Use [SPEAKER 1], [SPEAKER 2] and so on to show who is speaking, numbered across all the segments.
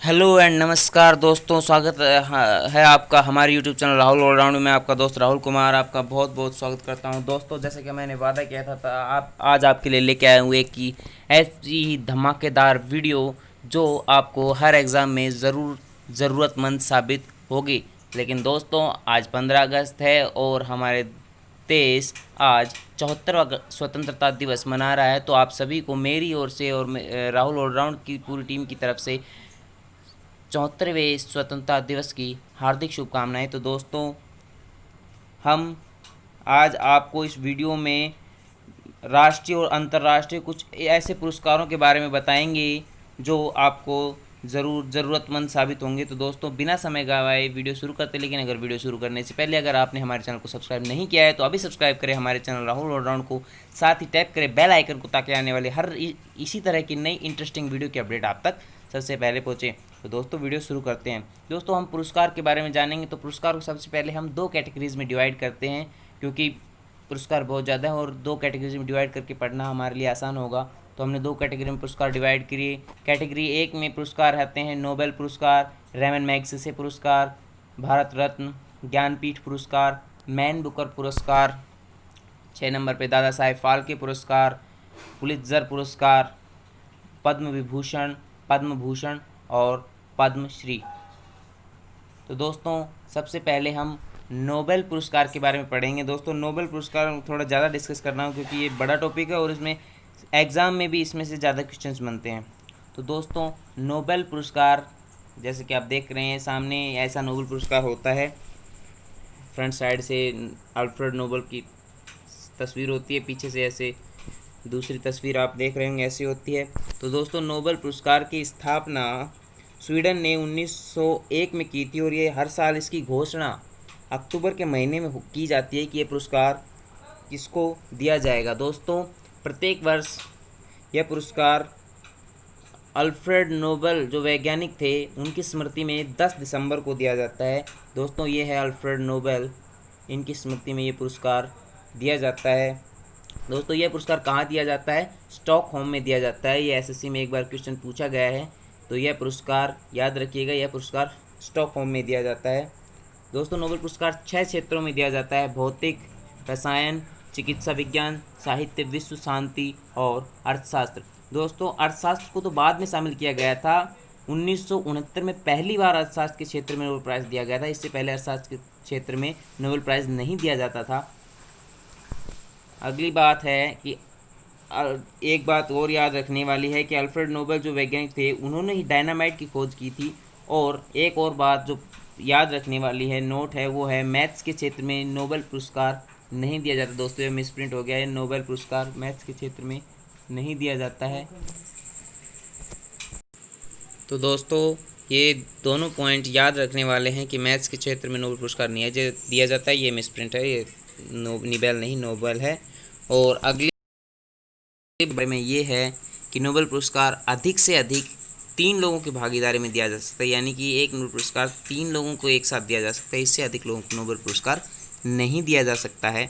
[SPEAKER 1] Hello and नमस्कार दोस्तों, स्वागत है आपका हमारे यूट्यूब चैनल राहुल ऑलराउंड में। आपका दोस्त राहुल कुमार आपका बहुत बहुत स्वागत करता हूं। दोस्तों, जैसे कि मैंने वादा किया था आप आज आपके लिए लेके आए हुए कि ऐसी ही धमाकेदार वीडियो जो आपको हर एग्ज़ाम में ज़रूरतमंद साबित होगी। लेकिन दोस्तों, आज 15 अगस्त है और हमारे देश आज 74वां स्वतंत्रता दिवस मना रहा है। तो आप सभी को मेरी ओर से और राहुल ऑलराउंड की पूरी टीम की तरफ से 74वें स्वतंत्रता दिवस की हार्दिक शुभकामनाएं। तो दोस्तों, हम आज आपको इस वीडियो में राष्ट्रीय और अंतर्राष्ट्रीय कुछ ऐसे पुरस्कारों के बारे में बताएंगे जो आपको ज़रूरतमंद साबित होंगे। तो दोस्तों, बिना समय गवाए वीडियो शुरू करते। लेकिन अगर वीडियो शुरू करने से पहले अगर आपने हमारे चैनल को सब्सक्राइब नहीं किया है तो अभी सब्सक्राइब करें हमारे चैनल राहुल ऑलराउंड को। साथ ही टैप करें बेल आइकन को, ताकि आने वाले हर इसी तरह की नई इंटरेस्टिंग वीडियो की अपडेट आप तक सबसे पहले पहुँचे। तो दोस्तों, वीडियो शुरू करते हैं। दोस्तों, हम पुरस्कार के बारे में जानेंगे। तो पुरस्कार को सबसे पहले हम दो कैटेगरीज में डिवाइड करते हैं, क्योंकि पुरस्कार बहुत ज़्यादा है और दो कैटेगरीज में डिवाइड करके पढ़ना हमारे लिए आसान होगा। तो हमने दो कैटेगरी में पुरस्कार डिवाइड किए। कैटेगरी एक में पुरस्कार आते हैं नोबेल पुरस्कार, रेमन मैग्सेसे पुरस्कार, भारत रत्न, ज्ञानपीठ पुरस्कार, मैन बुकर पुरस्कार। 6 नंबर पे दादा साहेब फाल्के पुरस्कार, पुलित्जर पुरस्कार, पद्म विभूषण, पद्म भूषण और पद्मश्री। तो दोस्तों, सबसे पहले हम नोबेल पुरस्कार के बारे में पढ़ेंगे। दोस्तों, नोबेल पुरस्कार थोड़ा ज़्यादा डिस्कस करना हो, क्योंकि ये बड़ा टॉपिक है और इसमें एग्ज़ाम में भी इसमें से ज़्यादा क्वेश्चंस बनते हैं। तो दोस्तों, नोबेल पुरस्कार जैसे कि आप देख रहे हैं सामने, ऐसा नोबेल पुरस्कार होता है। फ्रंट साइड से अल्फ्रेड नोबेल की तस्वीर होती है, पीछे से ऐसे दूसरी तस्वीर आप देख रहे होंगे ऐसी होती है। तो दोस्तों, नोबेल पुरस्कार की स्थापना स्वीडन ने 1901 में की थी और ये हर साल इसकी घोषणा अक्टूबर के महीने में की जाती है कि ये पुरस्कार किसको दिया जाएगा। दोस्तों, प्रत्येक वर्ष यह पुरस्कार अल्फ्रेड नोबेल जो वैज्ञानिक थे उनकी स्मृति में 10 दिसंबर को दिया जाता है। दोस्तों, ये है अल्फ्रेड नोबेल, इनकी स्मृति में ये पुरस्कार दिया जाता है। दोस्तों, यह पुरस्कार कहाँ दिया जाता है? स्टॉकहोम में दिया जाता है। ये एसएससी में एक बार क्वेश्चन पूछा गया है, तो यह पुरस्कार याद रखिएगा, यह पुरस्कार स्टॉकहोम में दिया जाता है। दोस्तों, नोबेल पुरस्कार 6 क्षेत्रों में दिया जाता है: भौतिक, रसायन, चिकित्सा विज्ञान, साहित्य, विश्व शांति और अर्थशास्त्र। दोस्तों, अर्थशास्त्र को तो बाद में शामिल किया गया था। 1969 में पहली बार अर्थशास्त्र के क्षेत्र में नोबेल प्राइज़ दिया गया था। इससे पहले अर्थशास्त्र के क्षेत्र में नोबेल प्राइज़ नहीं दिया जाता था। अगली बात है कि एक बात और याद रखने वाली है कि अल्फ्रेड नोबेल जो वैज्ञानिक थे उन्होंने ही डायनामाइट की खोज की थी। और एक और बात जो याद रखने वाली है, नोट है, वो है मैथ्स के क्षेत्र में नोबेल पुरस्कार नहीं दिया जाता। दोस्तों, ये मिसप्रिंट हो गया है, नोबेल पुरस्कार मैथ्स के क्षेत्र में नहीं दिया जाता है। तो दोस्तों, ये दोनों पॉइंट याद रखने वाले हैं कि मैथ्स के क्षेत्र में नोबेल पुरस्कार नहीं दिया जाता है। ये मिसप्रिंट है, ये नोबेल नहीं नोबेल है। और अगले बारे में ये है कि नोबेल पुरस्कार अधिक से अधिक 3 लोगों की भागीदारी में दिया जा सकता है, यानी कि एक नोबेल पुरस्कार 3 लोगों को एक साथ दिया जा सकता है। इससे अधिक लोगों को नोबेल पुरस्कार नहीं दिया जा सकता है।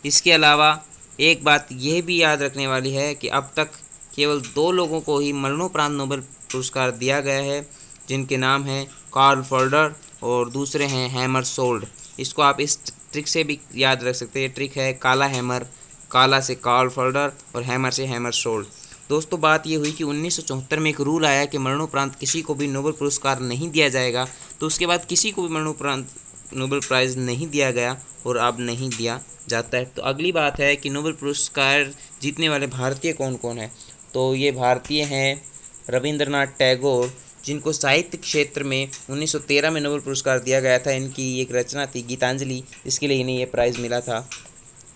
[SPEAKER 1] इसके अलावा एक बात यह भी याद रखने वाली है कि अब तक केवल 2 लोगों को ही मरणोपरांत नोबेल पुरस्कार दिया गया है, जिनके नाम हैं कार्ल फोल्डर और दूसरे हैं हैमर सोल्ड। इसको आप इस ट्रिक से भी याद रख सकते हैं। ये ट्रिक है काला हैमर, काला से कार्ल फोल्डर और हैमर से हैमर सोल्ड। दोस्तों, बात ये हुई कि 1974 में एक रूल आया कि मरणोपरांत किसी को भी नोबेल पुरस्कार नहीं दिया जाएगा। तो उसके बाद किसी को भी मरणोपरांत नोबेल प्राइज़ नहीं दिया गया और अब नहीं दिया जाता है। तो अगली बात है कि नोबेल पुरस्कार जीतने वाले भारतीय कौन कौन है। तो ये भारतीय हैं रविंद्रनाथ टैगोर, जिनको साहित्य क्षेत्र में 1913 में नोबेल पुरस्कार दिया गया था। इनकी एक रचना थी गीतांजलि, इसके लिए इन्हें ये प्राइज़ मिला था।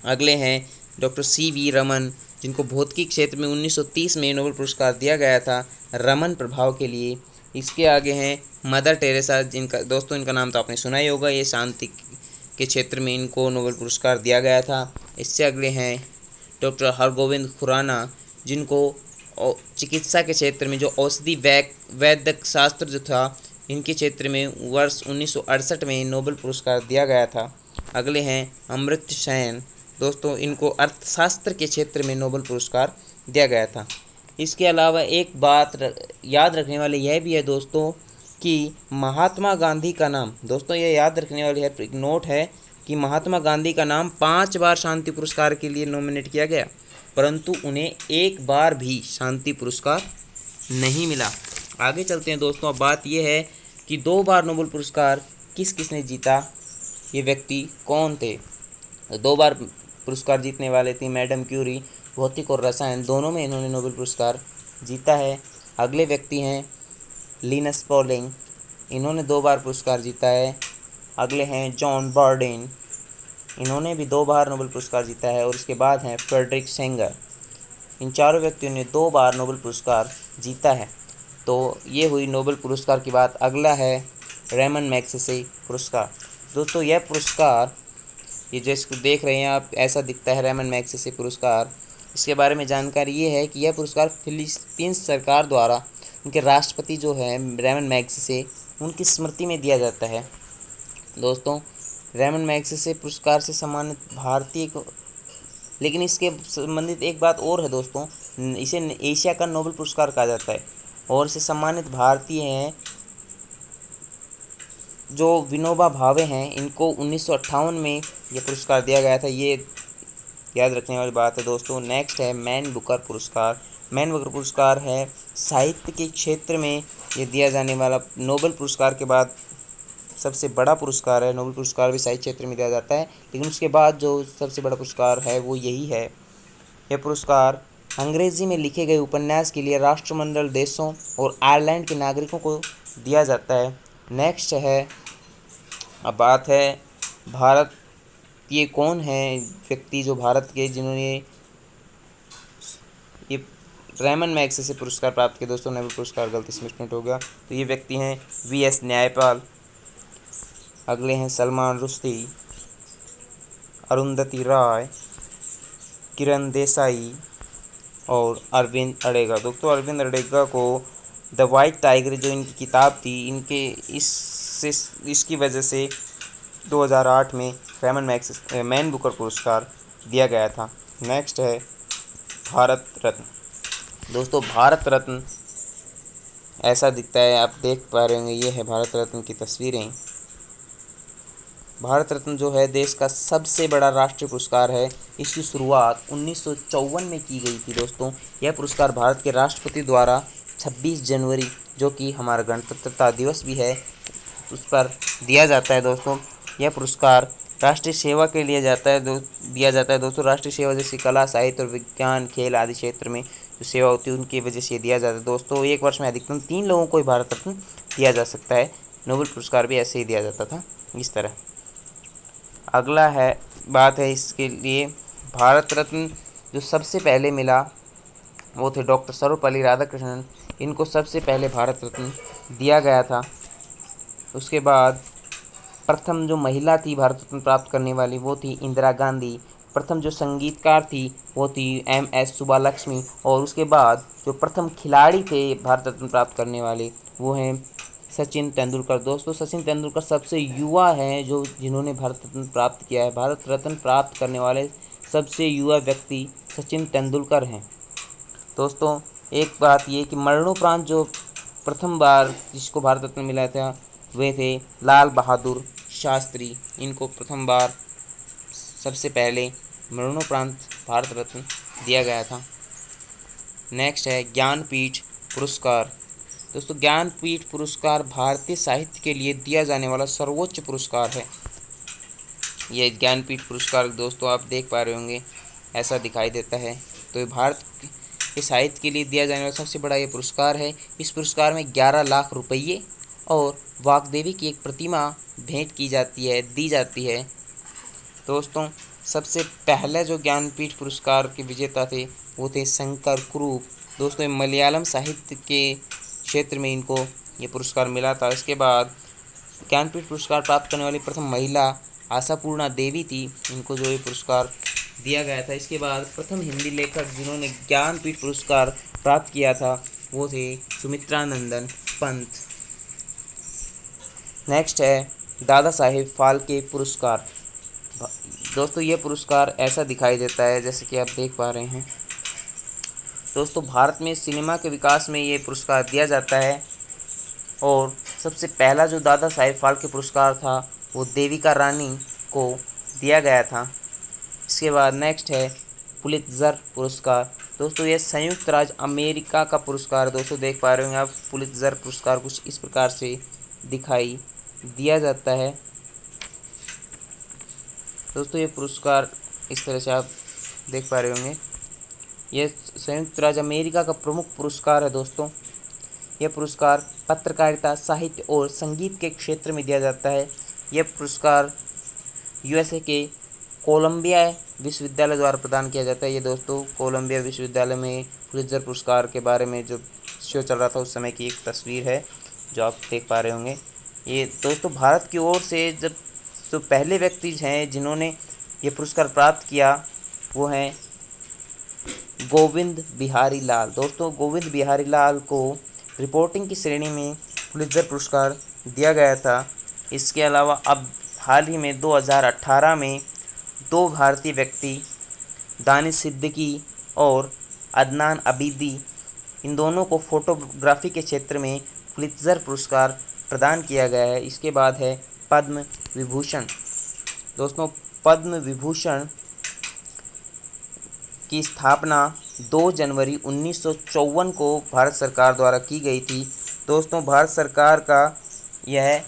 [SPEAKER 1] अगले हैं डॉक्टर सी.वी. रमन, जिनको भौतिकी क्षेत्र में 1930 में नोबेल पुरस्कार दिया गया था रमन प्रभाव के लिए। इसके आगे हैं मदर टेरेसा, जिनका दोस्तों इनका नाम तो आपने सुना ही होगा, ये शांति के क्षेत्र में इनको नोबेल पुरस्कार दिया गया था। इससे अगले हैं डॉक्टर हरगोविंद खुराना, जिनको चिकित्सा के क्षेत्र में जो औषधि वैद्य शास्त्र जो था इनके क्षेत्र में वर्ष 1968 में नोबेल पुरस्कार दिया गया था। अगले हैं अमर्त्य सेन, दोस्तों इनको अर्थशास्त्र के क्षेत्र में नोबेल पुरस्कार दिया गया था। इसके अलावा एक बात याद रखने वाली यह भी है दोस्तों कि महात्मा गांधी का नाम, दोस्तों ये याद रखने वाली है, एक नोट है कि महात्मा गांधी का नाम 5 बार शांति पुरस्कार के लिए नॉमिनेट किया गया, परंतु उन्हें एक बार भी शांति पुरस्कार नहीं मिला। आगे चलते हैं दोस्तों। अब बात यह है कि 2 बार नोबेल पुरस्कार किस किसने जीता, ये व्यक्ति कौन थे। 2 बार पुरस्कार जीतने वाले थे मैडम क्यूरी, भौतिक और रसायन दोनों में इन्होंने नोबेल पुरस्कार जीता है। अगले व्यक्ति हैं लिनस पॉलिंग, इन्होंने 2 बार पुरस्कार जीता है। अगले हैं जॉन बर्डेन, इन्होंने भी 2 बार नोबेल पुरस्कार जीता है। और इसके बाद हैं फ्रेडरिक सेंगर, इन चारों व्यक्तियों ने 2 बार नोबेल पुरस्कार जीता है। तो ये हुई नोबेल पुरस्कार की बात। अगला है रेमन मैग्सेसे पुरस्कार। दोस्तों यह पुरस्कार, ये जिसको देख रहे हैं आप, ऐसा दिखता है रेमन मैग्सेसे पुरस्कार। इसके बारे में जानकारी ये है कि यह पुरस्कार फिलीपींस सरकार द्वारा उनके राष्ट्रपति जो है रेमन मैग्सेसे, उनकी स्मृति में दिया जाता है। दोस्तों रेमन मैग्सेसे पुरस्कार से सम्मानित भारतीय को, लेकिन इसके संबंधित एक बात और है दोस्तों, इसे एशिया का नोबेल पुरस्कार कहा जाता है। और इसे सम्मानित भारतीय हैं जो विनोबा भावे हैं, इनको 1958 में ये पुरस्कार दिया गया था। ये याद रखने वाली बात है दोस्तों। नेक्स्ट है मैन बुकर पुरस्कार। मैन बुकर पुरस्कार है साहित्य के क्षेत्र में ये दिया जाने वाला नोबेल पुरस्कार के बाद सबसे बड़ा पुरस्कार है। नोबेल पुरस्कार भी साहित्य क्षेत्र में दिया जाता है, लेकिन उसके बाद जो सबसे बड़ा पुरस्कार है वो यही है। यह पुरस्कार अंग्रेजी में लिखे गए उपन्यास के लिए राष्ट्रमंडल देशों और आयरलैंड के नागरिकों को दिया जाता है। नेक्स्ट है, अब बात है भारत, ये कौन है व्यक्ति जो भारत के जिन्होंने ये रेमन मैग्सेसे पुरस्कार प्राप्त किया। दोस्तों नोबेल पुरस्कार, गलती से मिसप्रिंट हो गया। तो ये व्यक्ति हैं वीएस न्यायपाल। अगले हैं सलमान रुश्दी, अरुंधति रॉय, किरण देसाई और अरविंद अडेगा। दोस्तों अरविंद अडेगा को द वाइट टाइगर जो इनकी किताब थी, इनके इसकी वजह से 2008 में रेमन मैग्सेसे मैन बुकर पुरस्कार दिया गया था। नेक्स्ट है भारत रत्न। दोस्तों भारत रत्न ऐसा दिखता है, आप देख पा रहे होंगे, ये है भारत रत्न की तस्वीरें। भारत रत्न जो है देश का सबसे बड़ा राष्ट्रीय पुरस्कार है। इसकी शुरुआत 1954 में की गई थी। दोस्तों यह पुरस्कार भारत के राष्ट्रपति द्वारा 26 जनवरी, जो कि हमारा गणतंत्रता दिवस भी है, उस पर दिया जाता है। दोस्तों यह पुरस्कार राष्ट्रीय सेवा के लिए दिया जाता है। दोस्तों राष्ट्रीय सेवा जैसे कला, साहित्य और विज्ञान, खेल आदि क्षेत्र में जो सेवा होती है उनकी वजह से ये दिया जाता है। दोस्तों एक वर्ष में अधिकतम 3 लोगों को ही भारत रत्न दिया जा सकता है। नोबेल पुरस्कार भी ऐसे ही दिया जाता था, इस तरह। अगला है बात है इसके लिए, भारत रत्न जो सबसे पहले मिला वो थे डॉक्टर सर्वपल्ली राधाकृष्णन। इनको सबसे पहले भारत रत्न दिया गया था। उसके बाद प्रथम जो महिला थी भारत रत्न प्राप्त करने वाली वो थी इंदिरा गांधी। प्रथम जो संगीतकार थी वो थी MS सुब्बालक्ष्मी। और उसके बाद जो प्रथम खिलाड़ी थे भारत रत्न प्राप्त करने वाले वो हैं सचिन तेंदुलकर। दोस्तों सचिन तेंदुलकर सबसे युवा हैं जो जिन्होंने भारत रत्न प्राप्त किया है। भारत रत्न प्राप्त करने वाले सबसे युवा व्यक्ति सचिन तेंदुलकर हैं। दोस्तों एक बात ये कि मरणोपरांत जो प्रथम बार जिसको भारत रत्न मिला था वे थे लाल बहादुर शास्त्री। इनको प्रथम बार सबसे पहले मरणोपरांत भारत रत्न दिया गया था। नेक्स्ट है ज्ञानपीठ पुरस्कार। दोस्तों ज्ञानपीठ पुरस्कार भारतीय साहित्य के लिए दिया जाने वाला सर्वोच्च पुरस्कार है। ये ज्ञानपीठ पुरस्कार दोस्तों आप देख पा रहे होंगे, ऐसा दिखाई देता है। तो ये भारत के साहित्य के लिए दिया जाने वाला सबसे बड़ा ये पुरस्कार है। इस पुरस्कार में 11 लाख रुपये और वाग्देवी की एक प्रतिमा भेंट की जाती है, दी जाती है। दोस्तों सबसे पहले जो ज्ञानपीठ पुरस्कार के विजेता थे वो थे शंकर कुरूप। दोस्तों मलयालम साहित्य के क्षेत्र में इनको ये पुरस्कार मिला था। इसके बाद ज्ञानपीठ पुरस्कार प्राप्त करने वाली प्रथम महिला आशापूर्णा देवी थी, इनको जो ये पुरस्कार दिया गया था। इसके बाद प्रथम हिंदी लेखक जिन्होंने ज्ञानपीठ पुरस्कार प्राप्त किया था वो थे सुमित्रानंदन पंत। नेक्स्ट है दादा साहेब फाल्के पुरस्कार। दोस्तों ये पुरस्कार ऐसा दिखाई देता है जैसे कि आप देख पा रहे हैं। दोस्तों भारत में सिनेमा के विकास में ये पुरस्कार दिया जाता है। और सबसे पहला जो दादा साहेब फाल्के पुरस्कार था वो देविका रानी को दिया गया था। इसके बाद नेक्स्ट है पुलित्ज़र पुरस्कार। दोस्तों ये संयुक्त राज्य अमेरिका का पुरस्कार। दोस्तों देख पा रहे होंगे आप, पुलित्ज़र पुरस्कार कुछ इस प्रकार से दिखाई दिया जाता है। दोस्तों ये पुरस्कार इस तरह से आप देख पा रहे होंगे। ये संयुक्त राज्य अमेरिका का प्रमुख पुरस्कार है। दोस्तों यह पुरस्कार पत्रकारिता, साहित्य और संगीत के क्षेत्र में दिया जाता है। यह पुरस्कार यूएसए के कोलंबिया विश्वविद्यालय द्वारा प्रदान किया जाता है। ये दोस्तों कोलंबिया विश्वविद्यालय में पुलित्ज़र पुरस्कार के बारे में जो शो चल रहा था उस समय की एक तस्वीर है जो आप देख पा रहे होंगे। ये दोस्तों भारत की ओर से जब तो पहले व्यक्ति हैं जिन्होंने ये पुरस्कार प्राप्त किया वो हैं गोविंद बिहारी लाल। दोस्तों गोविंद बिहारी लाल को रिपोर्टिंग की श्रेणी में पुलित्ज़र पुरस्कार दिया गया था। इसके अलावा अब हाल ही में 2018 में दो भारतीय व्यक्ति दानिश सिद्दीकी और अदनान अबीदी, इन दोनों को फोटोग्राफी के क्षेत्र में पुलित्ज़र पुरस्कार प्रदान किया गया है। इसके बाद है पद्म विभूषण। दोस्तों पद्म विभूषण की स्थापना 2 जनवरी 1954 को भारत सरकार द्वारा की गई थी। दोस्तों भारत सरकार का यह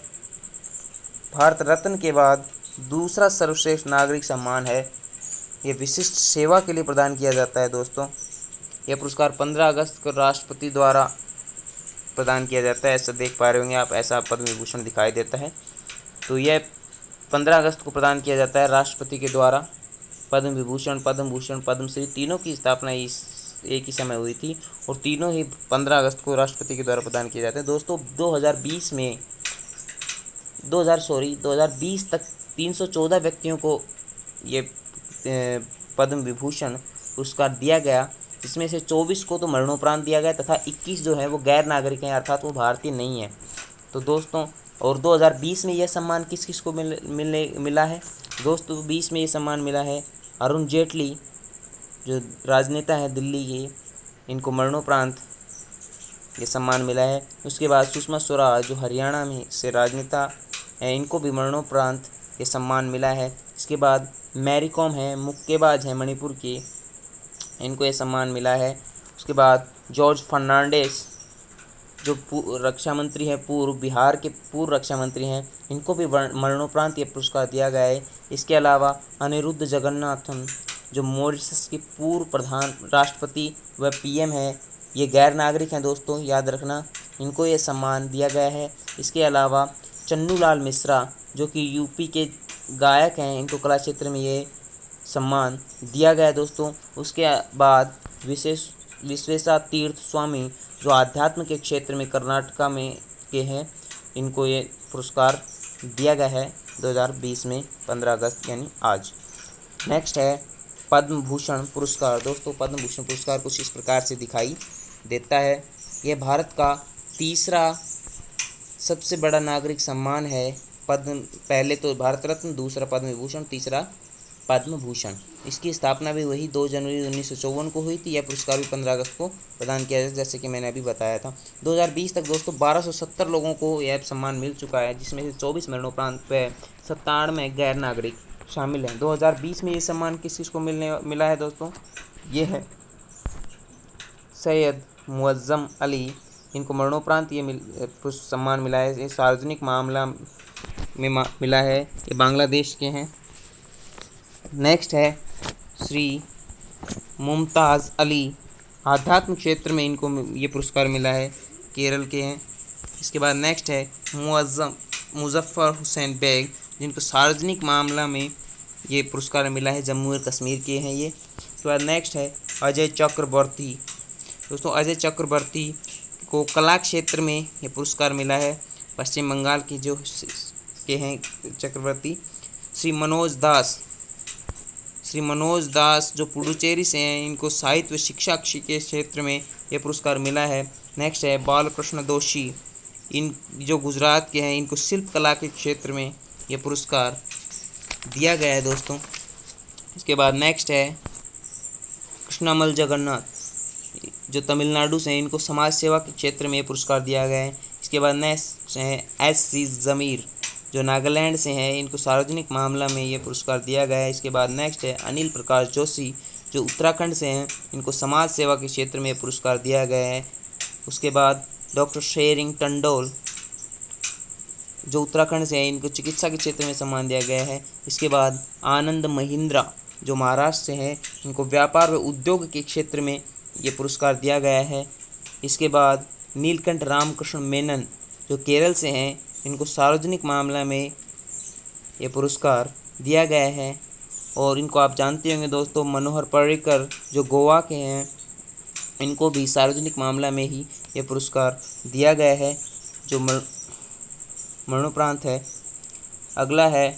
[SPEAKER 1] भारत रत्न के बाद दूसरा सर्वश्रेष्ठ नागरिक सम्मान है। यह विशिष्ट सेवा के लिए प्रदान किया जाता है। दोस्तों यह पुरस्कार 15 अगस्त को राष्ट्रपति द्वारा प्रदान किया जाता है। ऐसा देख पा रहे होंगे आप, ऐसा पद्म विभूषण दिखाई देता है। तो यह 15 अगस्त को प्रदान किया जाता है राष्ट्रपति के द्वारा। पद्म विभूषण, पद्म भूषण, पद्मश्री तीनों की स्थापना इस एक ही समय हुई थी और तीनों ही 15 अगस्त को राष्ट्रपति के द्वारा प्रदान किए जाते हैं। दोस्तों 2020 तक 314 व्यक्तियों को ये पद्म विभूषण पुरस्कार दिया गया, जिसमें से 24 को तो मरणोपरांत दिया गया तथा 21 जो है वो गैर नागरिक हैं, अर्थात वो भारतीय नहीं है। तो दोस्तों और 2020 में यह सम्मान किस किस को मिला है? दोस्तों 20 में ये सम्मान मिला है अरुण जेटली जो राजनेता है दिल्ली के, इनको मरणोपरांत ये सम्मान मिला है। उसके बाद सुषमा स्वराज जो हरियाणा में से राजनेता हैं, इनको भी मरणोपरांत ये सम्मान मिला है। इसके बाद मैरी कॉम है, मुक्केबाज हैं मणिपुर के, इनको ये सम्मान मिला है। उसके बाद जॉर्ज फर्नांडिस जो रक्षा मंत्री हैं, बिहार के पूर्व रक्षा मंत्री हैं, इनको भी मरणोपरांत ये पुरस्कार दिया गया है। इसके अलावा अनिरुद्ध जगन्नाथन जो मॉरिशस के पूर्व प्रधान राष्ट्रपति व पीएम हैं, ये गैर नागरिक हैं। दोस्तों याद रखना, इनको ये सम्मान दिया गया है। इसके अलावा चन्नूलाल मिश्रा जो कि यूपी के गायक हैं, इनको कला क्षेत्र में ये सम्मान दिया गया है। दोस्तों उसके बाद विश्वेशा तीर्थ स्वामी जो आध्यात्म के क्षेत्र में कर्नाटका में के हैं, इनको ये पुरस्कार दिया गया है 2020 में 15 अगस्त यानी आज। नेक्स्ट है पद्म भूषण पुरस्कार। दोस्तों पद्म भूषण पुरस्कार कुछ इस प्रकार से दिखाई देता है। यह भारत का तीसरा सबसे बड़ा नागरिक सम्मान है। पहले तो भारत रत्न, दूसरा पद्म विभूषण, तीसरा पद्म भूषण। इसकी स्थापना भी वही 2 जनवरी 1954 को हुई थी। यह पुरस्कार भी 15 अगस्त को प्रदान किया जाता है, जैसे कि मैंने अभी बताया था। 2020 तक दोस्तों 1270 लोगों को यह सम्मान मिल चुका है, जिसमें से 24 मरणोपरांत व 97 गैर नागरिक शामिल हैं। 2020 में ये सम्मान किस किस को मिला है? दोस्तों ये है सैयद मुअज़्ज़म अली, इनको मरणोपरांत ये सम्मान मिला है। ये सार्वजनिक मामला में मिला है, ये बांग्लादेश के हैं। नेक्स्ट है श्री मुमताज़ अली, आध्यात्म क्षेत्र में इनको ये पुरस्कार मिला है, केरल के हैं। इसके बाद नेक्स्ट है मुज़फ़्फ़र हुसैन बेग, जिनको सार्वजनिक मामला में ये पुरस्कार मिला है, जम्मू और कश्मीर के हैं ये। इसके बाद नेक्स्ट है अजय चक्रवर्ती। दोस्तों अजय चक्रवर्ती को कला क्षेत्र में ये पुरस्कार मिला है, पश्चिम बंगाल की जो के हैं चक्रवर्ती। श्री मनोज दास जो पुडुचेरी से हैं, इनको साहित्य व शिक्षा के क्षेत्र में ये पुरस्कार मिला है। नेक्स्ट है बालकृष्ण दोषी, इन जो गुजरात के हैं, इनको शिल्प कला के क्षेत्र में ये पुरस्कार दिया गया है। दोस्तों इसके बाद नेक्स्ट है कृष्णामल जगन्नाथ, जो तमिलनाडु से हैं, इनको समाज सेवा के क्षेत्र में ये पुरस्कार दिया गया है। इसके बाद नेक्स्ट है एस.सी. ज़मीर, जो नागालैंड से हैं, इनको सार्वजनिक मामला में ये पुरस्कार दिया गया है। इसके बाद नेक्स्ट है अनिल प्रकाश जोशी, जो उत्तराखंड से हैं, इनको समाज सेवा के क्षेत्र में पुरस्कार दिया गया है। उसके बाद डॉक्टर शेरिंग टंडोल, जो उत्तराखंड से हैं, इनको चिकित्सा के क्षेत्र में सम्मान दिया गया है। इसके बाद आनंद महिंद्रा, जो महाराष्ट्र से हैं, इनको व्यापार व उद्योग के क्षेत्र में ये पुरस्कार दिया गया है। इसके बाद नीलकंठ रामकृष्ण मेनन, जो केरल से हैं, इनको सार्वजनिक मामला में ये पुरस्कार दिया गया है। और इनको आप जानते होंगे दोस्तों, मनोहर पर्रिकर, जो गोवा के हैं, इनको भी सार्वजनिक मामला में ही ये पुरस्कार दिया गया है, जो मरणोपरांत है। अगला है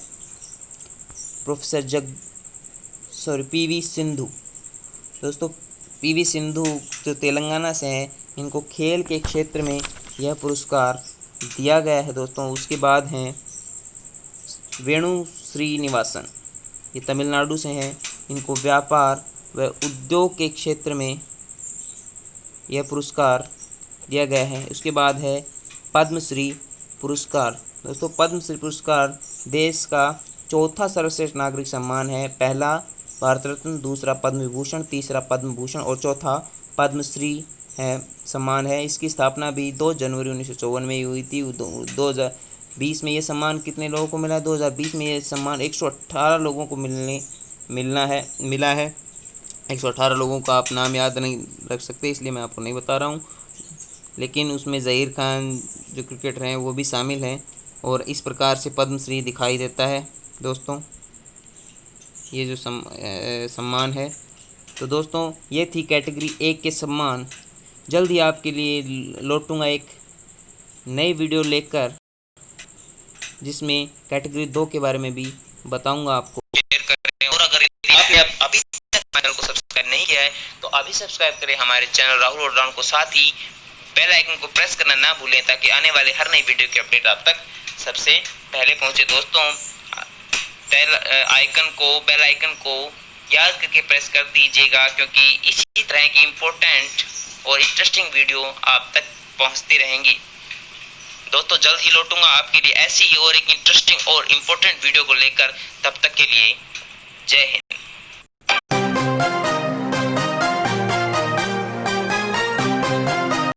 [SPEAKER 1] प्रोफेसर पी.वी. सिंधु। दोस्तों पी.वी. सिंधु जो तेलंगाना से हैं, इनको खेल के क्षेत्र में यह पुरस्कार दिया गया है दोस्तों। उसके बाद हैं वेणु श्रीनिवासन, ये तमिलनाडु से हैं, इनको व्यापार व उद्योग के क्षेत्र में यह पुरस्कार दिया गया है। उसके बाद है पद्मश्री पुरस्कार। दोस्तों पद्मश्री पुरस्कार देश का चौथा सर्वश्रेष्ठ नागरिक सम्मान है। पहला भारत रत्न, दूसरा पद्म विभूषण, तीसरा पद्म भूषण और चौथा पद्मश्री है सम्मान है। इसकी स्थापना भी 2 जनवरी 1954 में हुई थी। 2020 में ये सम्मान कितने लोगों को मिला है? 2020 में ये सम्मान 118 लोगों को मिला है। 118 लोगों का आप नाम याद नहीं रख सकते, इसलिए मैं आपको नहीं बता रहा हूँ, लेकिन उसमें ज़हीर खान जो क्रिकेटर हैं वो भी शामिल हैं। और इस प्रकार से पद्मश्री दिखाई देता है दोस्तों, ये जो सम्मान है। तो दोस्तों ये थी कैटेगरी 1 के सम्मान। जल्द ही आपके लिए लौटूंगा एक नई वीडियो लेकर, जिसमें कैटेगरी 2 के बारे में भी बताऊंगा आपको। शेयर करें, और अगर आपने अभी तक चैनल को सब्सक्राइब नहीं किया है तो अभी सब्सक्राइब करें हमारे चैनल राहुल ऑलराउंड को, साथ ही बेल आइकन को प्रेस करना ना भूलें, ताकि आने वाले हर नई वीडियो की अपडेट आप तक सबसे पहले पहुंचे। दोस्तों बेल आइकन को याद करके प्रेस कर दीजिएगा, क्योंकि इसी तरह की इम्पोर्टेंट और इंटरेस्टिंग वीडियो आप तक पहुंचती रहेंगी। दोस्तों जल्द ही लौटूंगा आपके लिए ऐसी और एक इंटरेस्टिंग और इम्पोर्टेंट वीडियो को लेकर। तब तक के लिए जय हिंद।